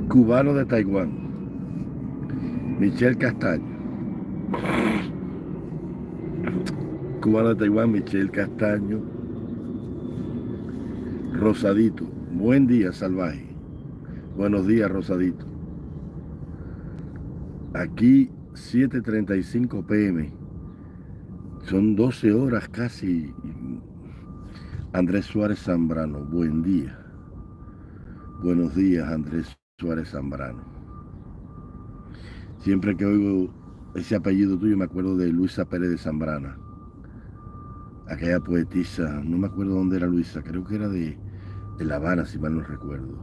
Cubano de Taiwán, Michelle Castaño. Cubano de Taiwán, Michelle Castaño. Rosadito, buen día, salvaje. Buenos días, Rosadito. Aquí 7:35 p.m. Son 12 horas casi. Andrés Suárez Zambrano, buen día. Buenos días, Andrés Suárez Zambrano. Siempre que oigo ese apellido tuyo me acuerdo de Luisa Pérez de Zambrana. Aquella poetisa, no me acuerdo dónde era Luisa, creo que era de La Habana, si mal no recuerdo.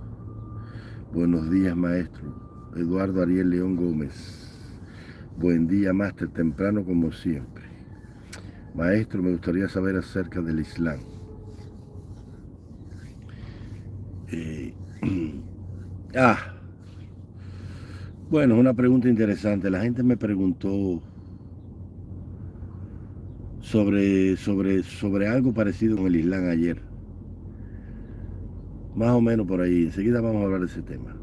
Buenos días, maestro. Eduardo Ariel León Gómez. Buen día, máster, temprano como siempre. Maestro, me gustaría saber acerca del Islam. Eh, ah, bueno, es una pregunta interesante. La gente me preguntó sobre algo parecido con el Islam ayer. Más o menos por ahí. Enseguida vamos a hablar de ese tema.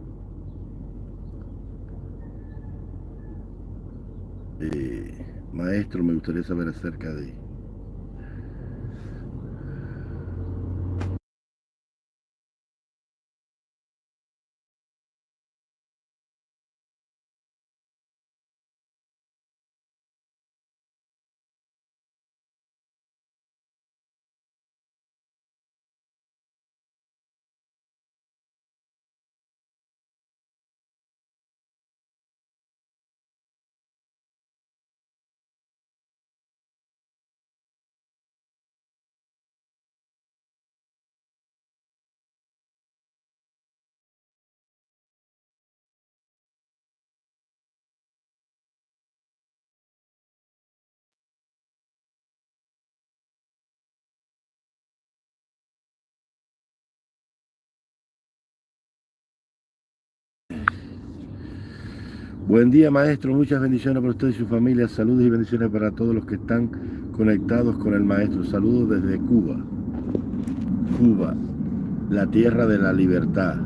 Maestro, me gustaría saber acerca de... Buen día, maestro. Muchas bendiciones para usted y su familia. Saludos y bendiciones para todos los que están conectados con el maestro. Saludos desde Cuba. Cuba, la tierra de la libertad.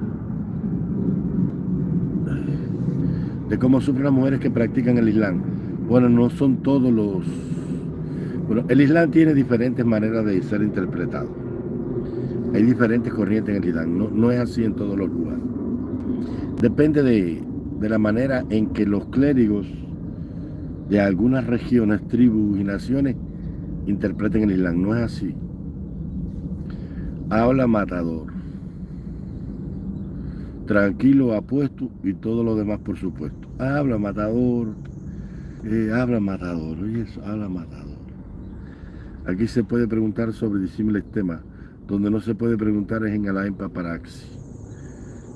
De cómo sufren las mujeres que practican el Islam. Bueno, no son todos los... Bueno, el Islam tiene diferentes maneras de ser interpretado. Hay diferentes corrientes en el Islam. No es así en todos los lugares. Depende de la manera en que los clérigos de algunas regiones, tribus y naciones interpreten el Islam. No es así. Habla matador. Tranquilo, apuesto y todo lo demás, por supuesto. Habla matador. Habla matador. Oye, eso, habla matador. Aquí se puede preguntar sobre disímiles temas. Donde no se puede preguntar es en Alain Paparaxi.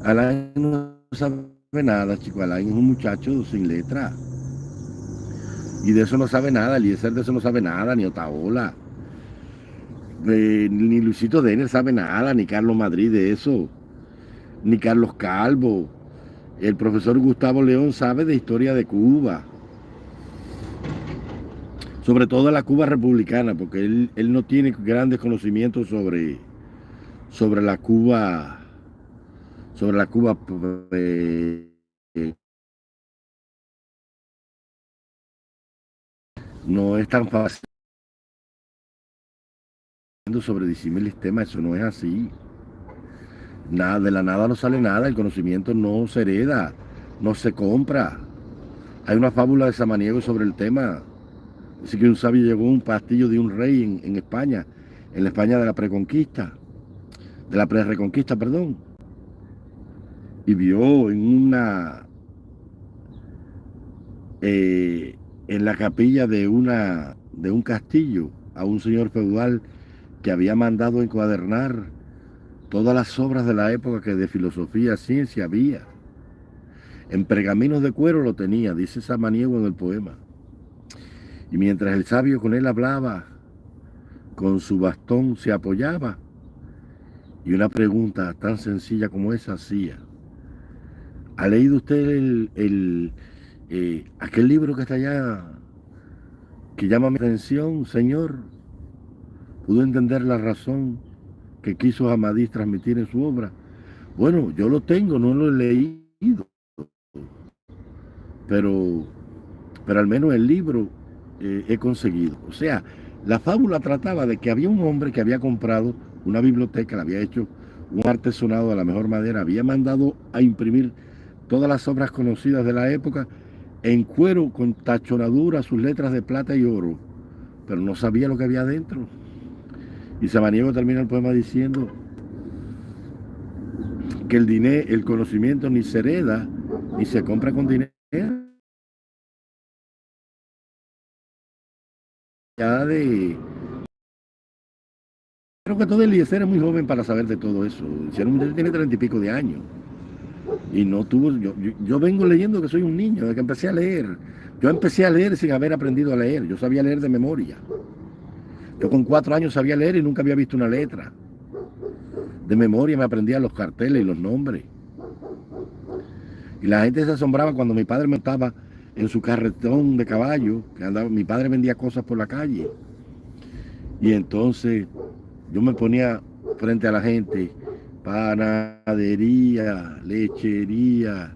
Alain no sabe nada, chico. Alain es un muchacho sin letra. Y de eso no sabe nada. Eliezer de eso no sabe nada, ni Otaola. Ni Luisito Denner sabe nada, ni Carlos Madrid de eso, ni Carlos Calvo. El profesor Gustavo León sabe de historia de Cuba, sobre todo la Cuba republicana, porque él no tiene grandes conocimientos sobre la Cuba, sobre la Cuba eh, no es tan fácil sobre disímiles temas, eso no es así. Nada, de la nada no sale nada, el conocimiento no se hereda, no se compra. Hay una fábula de Samaniego sobre el tema. Dice que un sabio llegó a un castillo de un rey en España, en la España de la preconquista, de la pre-reconquista, perdón, y vio en la capilla de un castillo a un señor feudal que había mandado encuadernar todas las obras de la época que de filosofía, ciencia había. En pergaminos de cuero lo tenía, dice Samaniego en el poema. Y mientras el sabio con él hablaba, con su bastón se apoyaba y una pregunta tan sencilla como esa hacía. ¿Ha leído usted aquel libro que está allá, que llama mi atención, señor? ¿Pudo entender la razón que quiso Amadís transmitir en su obra? Bueno, yo lo tengo, no lo he leído, pero, pero al menos el libro he conseguido. O sea, la fábula trataba de que había un hombre que había comprado una biblioteca, le había hecho un artesonado de la mejor madera, había mandado a imprimir todas las obras conocidas de la época en cuero con tachonadura, sus letras de plata y oro, pero no sabía lo que había adentro. Y Samaniego termina el poema diciendo que el conocimiento ni se hereda ni se compra con dinero. Ya de Creo que todo Eliezer es muy joven para saber de todo eso. Si era un muchacho tiene 30 y pico de años. Y no tuvo, yo vengo leyendo que soy un niño, desde que empecé a leer. Yo empecé a leer sin haber aprendido a leer. Yo sabía leer de memoria. Yo con 4 años sabía leer y nunca había visto una letra. De memoria me aprendía los carteles y los nombres. Y la gente se asombraba cuando mi padre me montaba en su carretón de caballo, que andaba, mi padre vendía cosas por la calle. Y entonces yo me ponía frente a la gente, panadería, lechería,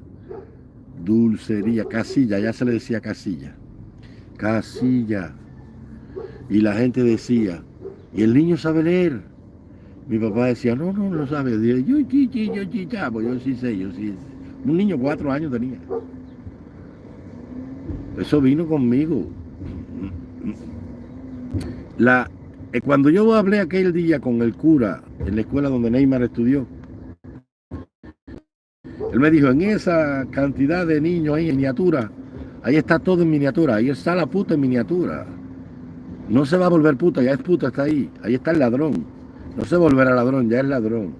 dulcería, casilla, ya se le decía casilla, casilla. Y la gente decía, ¿y el niño sabe leer? Mi papá decía, no, no, no sabe. Yo sí sé, yo sí sé. Un niño 4 años tenía. Eso vino conmigo. Cuando yo hablé aquel día con el cura en la escuela donde Neymar estudió, él me dijo, en esa cantidad de niños ahí en miniatura, ahí está todo en miniatura, ahí está la puta en miniatura. No se va a volver puta, ya es puta, está ahí. Ahí está el ladrón. No se volverá ladrón, ya es ladrón.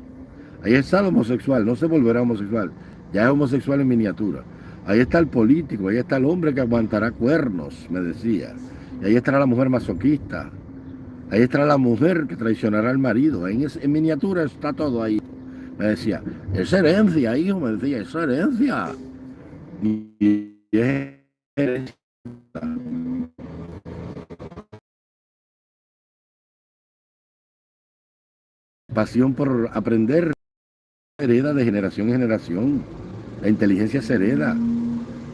Ahí está el homosexual, no se volverá homosexual, ya es homosexual en miniatura. Ahí está el político, ahí está el hombre que aguantará cuernos, me decía. Y ahí estará la mujer masoquista. Ahí estará la mujer que traicionará al marido. En miniatura está todo ahí. Me decía, es herencia, hijo, me decía, es herencia. Y es herencia. Pasión por aprender hereda de generación en generación. La inteligencia se hereda,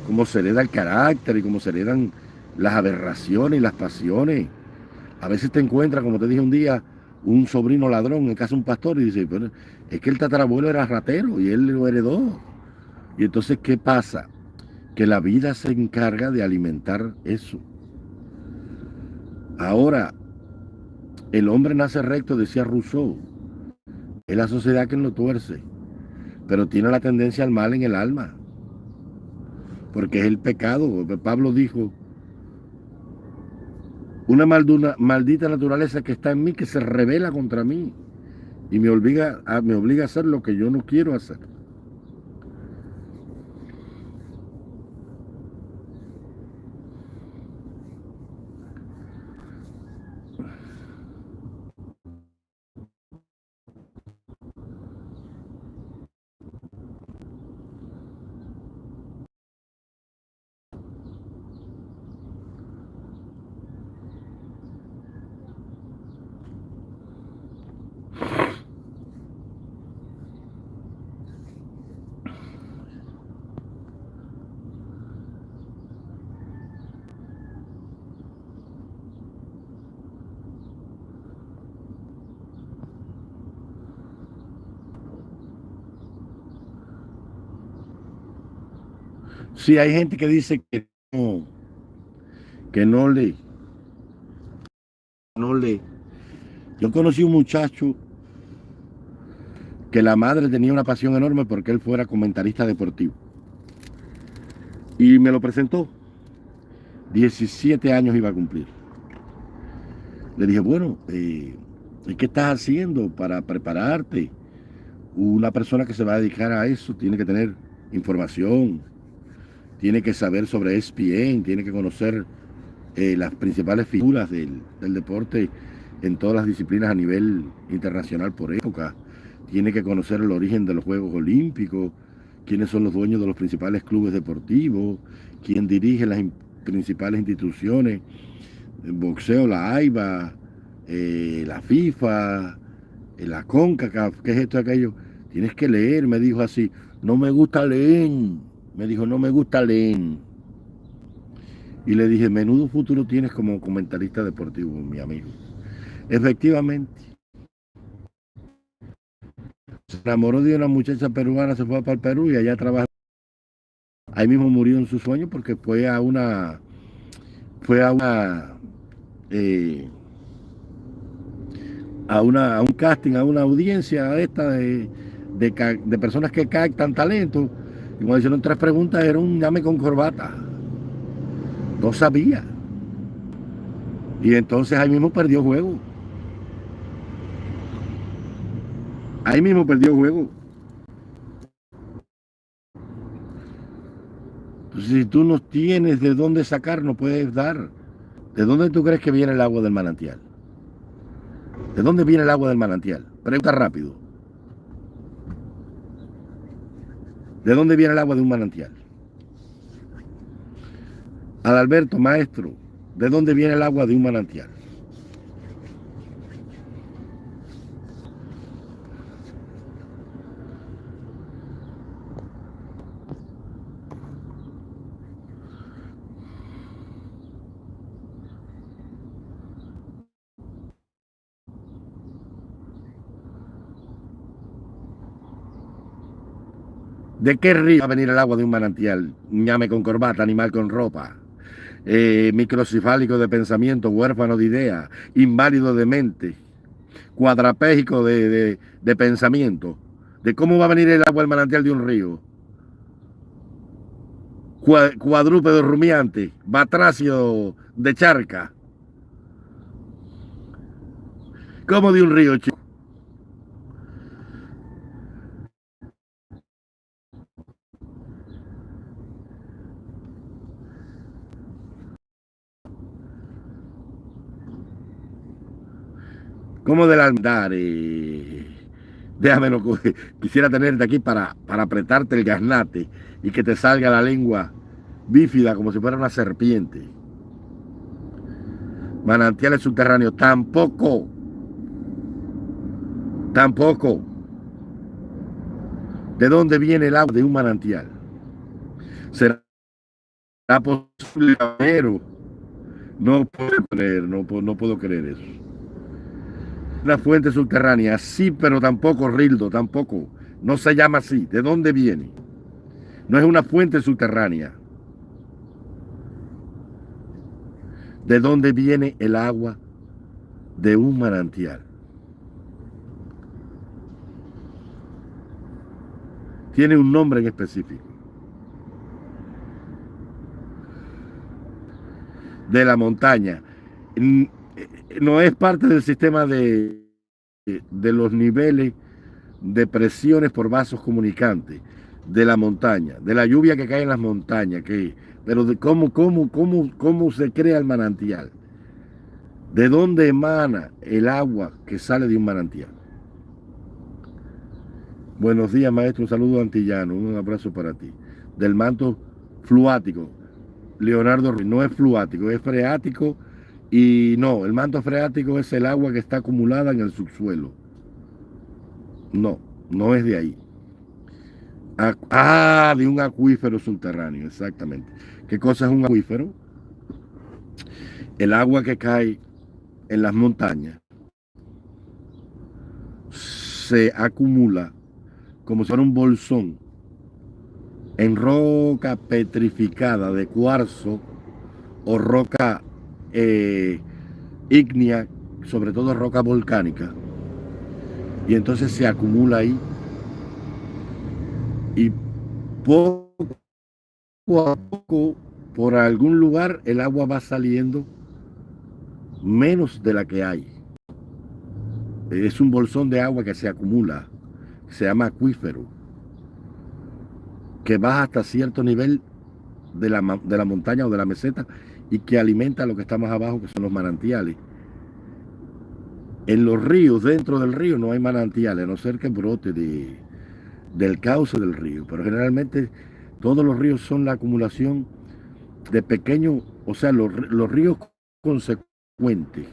como se hereda el carácter y como se heredan las aberraciones y las pasiones. A veces te encuentras, como te dije un día, un sobrino ladrón en casa de un pastor y dice, pero es que el tatarabuelo era ratero y él lo heredó. Y entonces, ¿qué pasa? Que la vida se encarga de alimentar eso. Ahora, el hombre nace recto, decía Rousseau. Es la sociedad que lo tuerce, pero tiene la tendencia al mal en el alma, porque es el pecado. Pablo dijo, una maldita naturaleza que está en mí que se rebela contra mí y me obliga a hacer lo que yo no quiero hacer. Sí, hay gente que dice que no lee, no lee. Yo conocí un muchacho que la madre tenía una pasión enorme porque él fuera comentarista deportivo. Y me lo presentó. 17 años iba a cumplir. Le dije, bueno, ¿y qué estás haciendo para prepararte? una persona que se va a dedicar a eso tiene que tener información, tiene que saber sobre ESPN, tiene que conocer las principales figuras del deporte en todas las disciplinas a nivel internacional por época, tiene que conocer el origen de los Juegos Olímpicos, quiénes son los dueños de los principales clubes deportivos, quién dirige las principales instituciones, el boxeo, la AIBA, la FIFA, la CONCACAF, ¿qué es esto y aquello? Tienes que leer, me dijo así. No me gusta leer. Me dijo, no me gusta leer. Y le dije, menudo futuro tienes como comentarista deportivo, mi amigo. Efectivamente. Se enamoró de una muchacha peruana, se fue para el Perú y allá trabaja. Ahí mismo murió en su sueño porque eh, a un casting, a una audiencia esta de personas que captan talento. Y cuando hicieron 3 preguntas, era un llame con corbata. No sabía. Y entonces ahí mismo perdió juego. Ahí mismo perdió juego. Entonces, si tú no tienes de dónde sacar, no puedes dar. ¿De dónde tú crees que viene el agua del manantial? ¿De dónde viene el agua del manantial? Pregunta rápido. ¿De dónde viene el agua de un manantial? Adalberto, maestro, ¿de dónde viene el agua de un manantial? ¿De qué río va a venir el agua de un manantial? Ñame con corbata, animal con ropa. Microcefálico de pensamiento, huérfano de idea, inválido de mente, cuadrapégico de pensamiento. ¿De cómo va a venir el agua del manantial de un río? Cuadrúpedo rumiante, batracio de charca. ¿Cómo de un río, chico? ¿Cómo del andar? Déjame, quisiera tenerte aquí para apretarte el gaznate y que te salga la lengua bífida como si fuera una serpiente. Manantiales subterráneos, tampoco. Tampoco. ¿De dónde viene el agua de un manantial? ¿Será posible? Pero no puedo creer, no puedo creer eso. Una fuente subterránea, sí, pero tampoco, Rildo, tampoco. No se llama así. ¿De dónde viene? No es una fuente subterránea. ¿De dónde viene el agua de un manantial? Tiene un nombre en específico. De la montaña. No es parte del sistema de los niveles de presiones por vasos comunicantes de la montaña, de la lluvia que cae en las montañas, pero de cómo se crea el manantial. ¿De dónde emana el agua que sale de un manantial? Buenos días, maestro. Un saludo antillano. Un abrazo para ti. Del manto fluático. Leonardo Ruiz. No es fluático, es freático. Y no, el manto freático es el agua que está acumulada en el subsuelo. No, no es de ahí. De un acuífero subterráneo, exactamente. ¿Qué cosa es un acuífero? El agua que cae en las montañas se acumula como si fuera un bolsón en roca petrificada de cuarzo o roca ígnea, sobre todo roca volcánica, y entonces se acumula ahí y poco a poco por algún lugar el agua va saliendo menos de la que hay. Es un bolsón de agua que se acumula se llama acuífero, que baja hasta cierto nivel de la montaña o de la meseta y que alimenta lo que está más abajo, que son los manantiales. En los ríos, dentro del río, no hay manantiales, a no ser que brote del cauce del río. Pero generalmente todos los ríos son la acumulación de pequeños, o sea, los ríos consecuentes,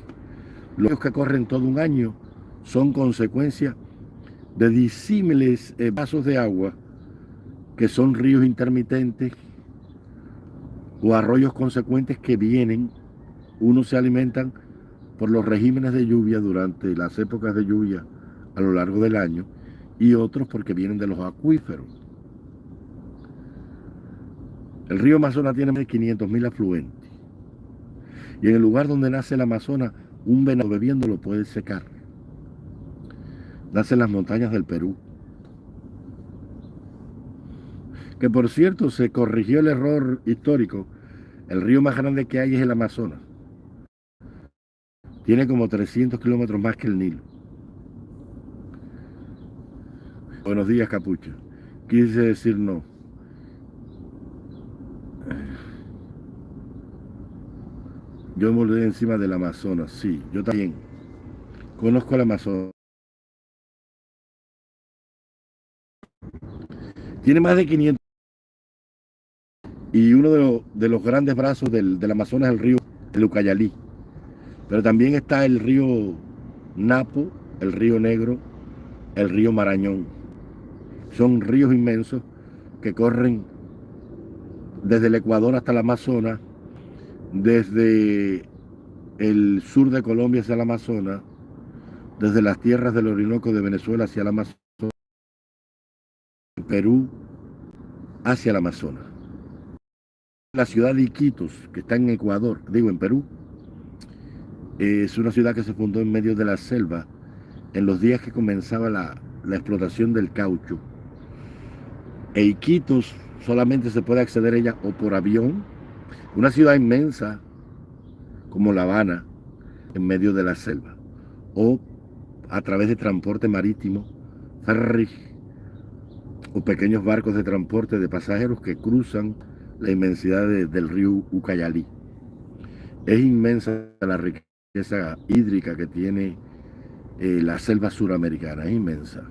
los ríos que corren todo un año, son consecuencia de disímiles vasos de agua, que son ríos intermitentes o arroyos consecuentes que vienen, unos se alimentan por los regímenes de lluvia durante las épocas de lluvia a lo largo del año, y otros porque vienen de los acuíferos. El río Amazonas tiene más de 500.000 afluentes, y en el lugar donde nace el Amazonas, un venado bebiendo lo puede secar. Nace en las montañas del Perú. Que por cierto, se corrigió el error histórico. El río más grande que hay es el Amazonas. Tiene como 300 kilómetros más que el Nilo. Buenos días, Capucha. Quise decir no. Yo me volví encima del Amazonas, sí, yo también. Conozco el Amazonas. Tiene más de 500. Y uno de los grandes brazos del Amazonas es el río el Ucayalí. Pero también está el río Napo, el río Negro, el río Marañón. Son ríos inmensos que corren desde el Ecuador hasta el Amazonas, desde el sur de Colombia hacia el Amazonas, desde las tierras del Orinoco de Venezuela hacia el Amazonas, Perú hacia el Amazonas. La ciudad de Iquitos, que está en Ecuador, digo en Perú, es una ciudad que se fundó en medio de la selva en los días que comenzaba la explotación del caucho. E Iquitos solamente se puede acceder a ella o por avión, una ciudad inmensa como La Habana, en medio de la selva, o a través de transporte marítimo, ferry o pequeños barcos de transporte de pasajeros que cruzan la inmensidad del río Ucayalí. Es inmensa la riqueza hídrica que tiene la selva suramericana, es inmensa.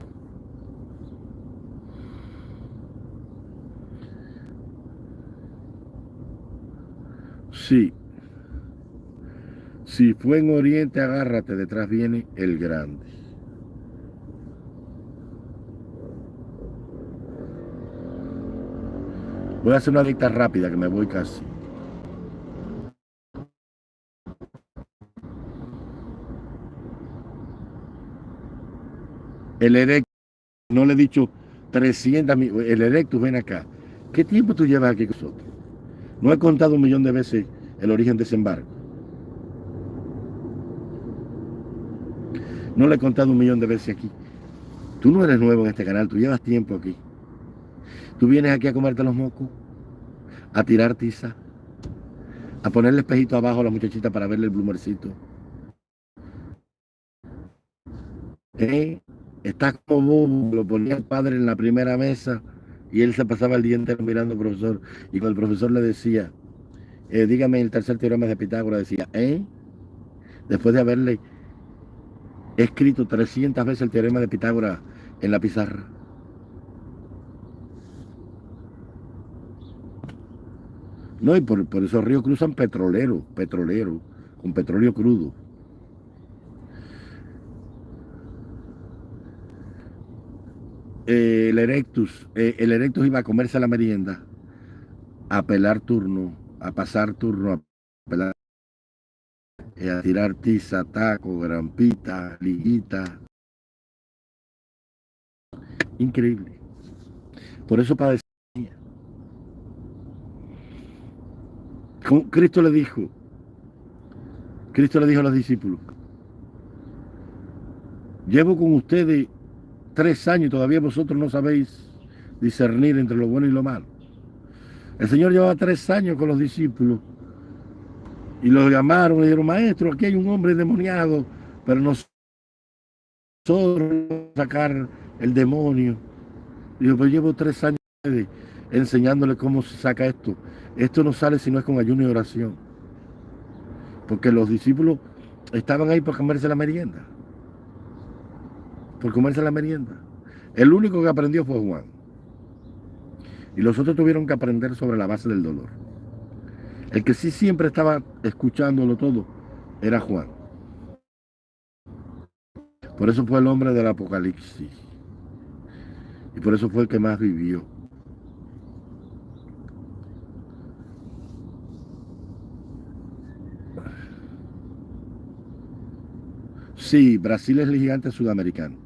Sí, si fue en Oriente, agárrate, detrás viene el grande. Voy a hacer una dicta rápida que me voy casi. El Erectus, no le he dicho 300 mil, el Erectus, ven acá. ¿Qué tiempo tú llevas aquí con nosotros? No he contado 1.000.000 de veces el origen de ese embargo. No le he contado 1.000.000 de veces aquí. Tú no eres nuevo en este canal, tú llevas tiempo aquí. Tú vienes aquí a comerte los mocos, a tirar tiza, a ponerle espejito abajo a la muchachita para verle el blumercito. Estás como bobo, lo ponía el padre en la primera mesa y él se pasaba el día entero mirando al profesor. Y cuando el profesor le decía, dígame el tercer teorema de Pitágoras, decía, después de haberle escrito 300 veces el teorema de Pitágoras en la pizarra. No, y por esos ríos cruzan petroleros, con petróleo crudo. El Erectus iba a comerse la merienda, a pelar turno, a pasar turno, a pelar, a tirar tiza, taco, grampita, liguita. Increíble. Por eso padecía. Cristo le dijo a los discípulos, llevo con ustedes 3 años y todavía vosotros no sabéis discernir entre lo bueno y lo malo. El Señor llevaba 3 años con los discípulos y los llamaron y le dijeron, maestro, aquí hay un hombre endemoniado, pero nosotros sacar el demonio. Digo, pues llevo 3 años enseñándole cómo se saca esto. Esto no sale si no es con ayuno y oración. Porque los discípulos estaban ahí por comerse la merienda. Por comerse la merienda. El único que aprendió fue Juan. Y los otros tuvieron que aprender sobre la base del dolor. El que sí siempre estaba escuchándolo todo era Juan. Por eso fue el hombre del Apocalipsis. Y por eso fue el que más vivió. Sí, Brasil es el gigante sudamericano.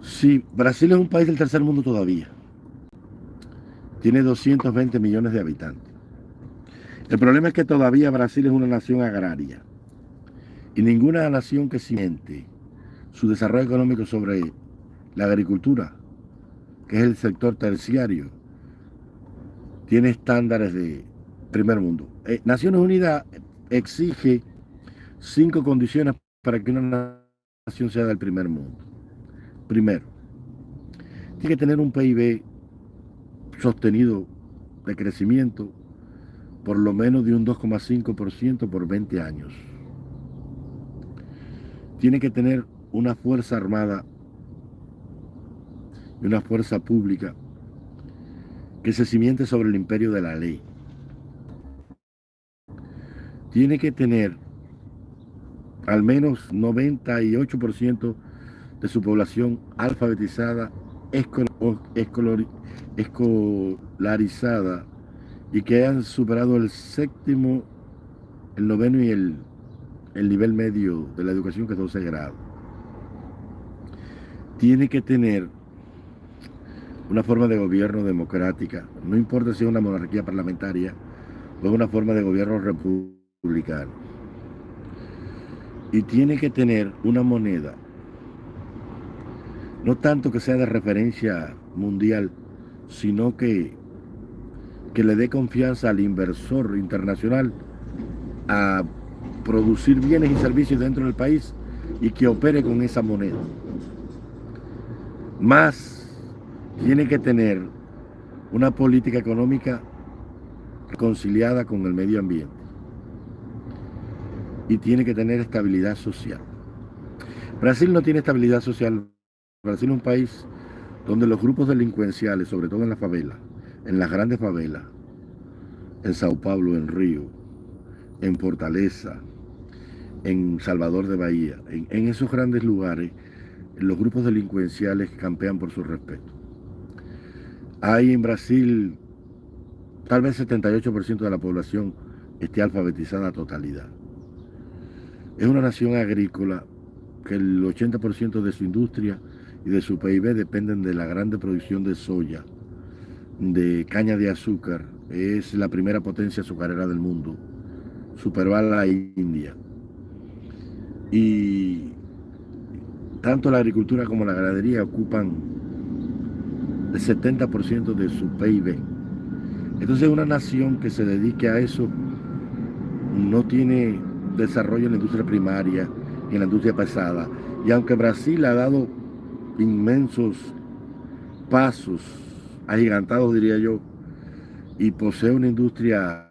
Sí, Brasil es un país del tercer mundo todavía. Tiene 220 millones de habitantes. El problema es que todavía Brasil es una nación agraria. Y ninguna nación que cimente su desarrollo económico sobre la agricultura, que es el sector terciario, tiene estándares de primer mundo. Naciones Unidas exige 5 condiciones para que una nación sea del primer mundo. Primero, tiene que tener un PIB sostenido de crecimiento por lo menos de un 2,5% por 20 años. Tiene que tener una fuerza armada y una fuerza pública que se cimente sobre el imperio de la ley. Tiene que tener al menos 98% de su población alfabetizada, escolarizada y que hayan superado el séptimo, el noveno y el nivel medio de la educación, que es 12 grados. Tiene que tener una forma de gobierno democrática, no importa si es una monarquía parlamentaria o es una forma de gobierno republicano. Y tiene que tener una moneda, no tanto que sea de referencia mundial, sino que le dé confianza al inversor internacional a producir bienes y servicios dentro del país y que opere con esa moneda. Más, tiene que tener una política económica reconciliada con el medio ambiente y tiene que tener estabilidad social. Brasil no tiene estabilidad social. Brasil es un país donde los grupos delincuenciales, sobre todo en la favela, en las grandes favelas, en Sao Paulo, en Río, en Fortaleza, en Salvador de Bahía, en esos grandes lugares, los grupos delincuenciales campean por su respeto. Hay en Brasil tal vez 78% de la población esté alfabetizada a totalidad. Es una nación agrícola que el 80% de su industria y de su PIB dependen de la grande producción de soya, de caña de azúcar. Es la primera potencia azucarera del mundo, superó a la India. Y tanto la agricultura como la ganadería ocupan el 70% de su PIB. Entonces una nación que se dedique a eso no tiene desarrollo en la industria primaria y en la industria pesada. Y aunque Brasil ha dado inmensos pasos, agigantados diría yo, y posee una industria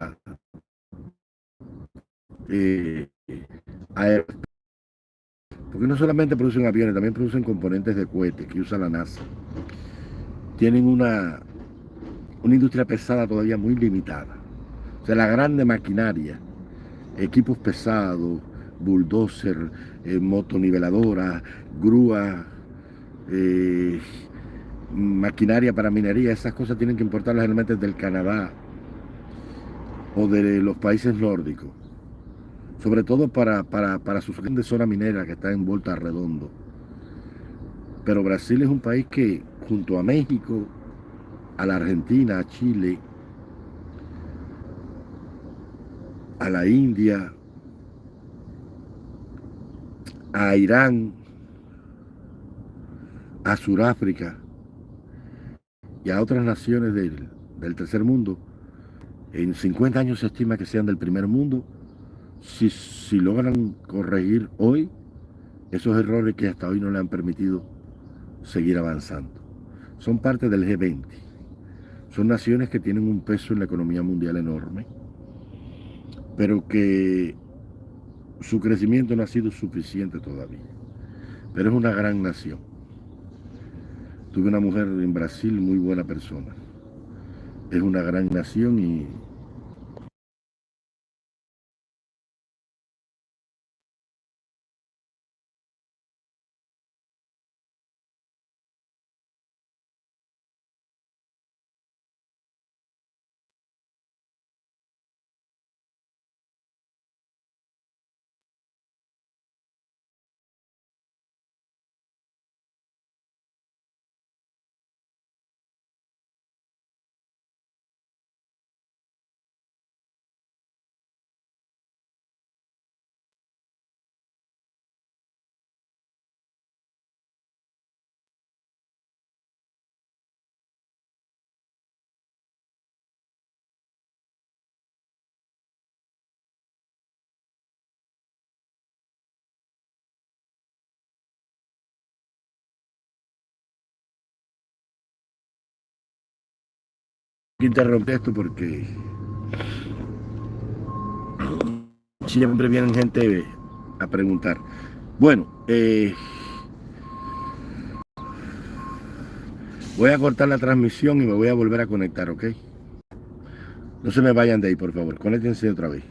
porque no solamente producen aviones, también producen componentes de cohetes que usa la NASA. Tienen una industria pesada todavía muy limitada. O sea, la grande maquinaria, equipos pesados, bulldozer, motoniveladoras, grúas, maquinaria para minería, esas cosas tienen que importarlas realmente del Canadá o de los países nórdicos, sobre todo para su zona minera que está en Volta Redondo. Pero Brasil es un país que, junto a México, a la Argentina, a Chile, a la India, a Irán, a Sudáfrica y a otras naciones del tercer mundo, en 50 años se estima que sean del primer mundo, si logran corregir hoy esos errores que hasta hoy no le han permitido seguir avanzando. Son parte del G20. Son naciones que tienen un peso en la economía mundial enorme, pero que su crecimiento no ha sido suficiente todavía. Pero es una gran nación. Tuve una mujer en Brasil muy buena persona. Es una gran nación y interrumpí esto porque siempre vienen gente a preguntar. Bueno, voy a cortar la transmisión y me voy a volver a conectar, ¿ok? No se me vayan de ahí, por favor. Conéctense otra vez.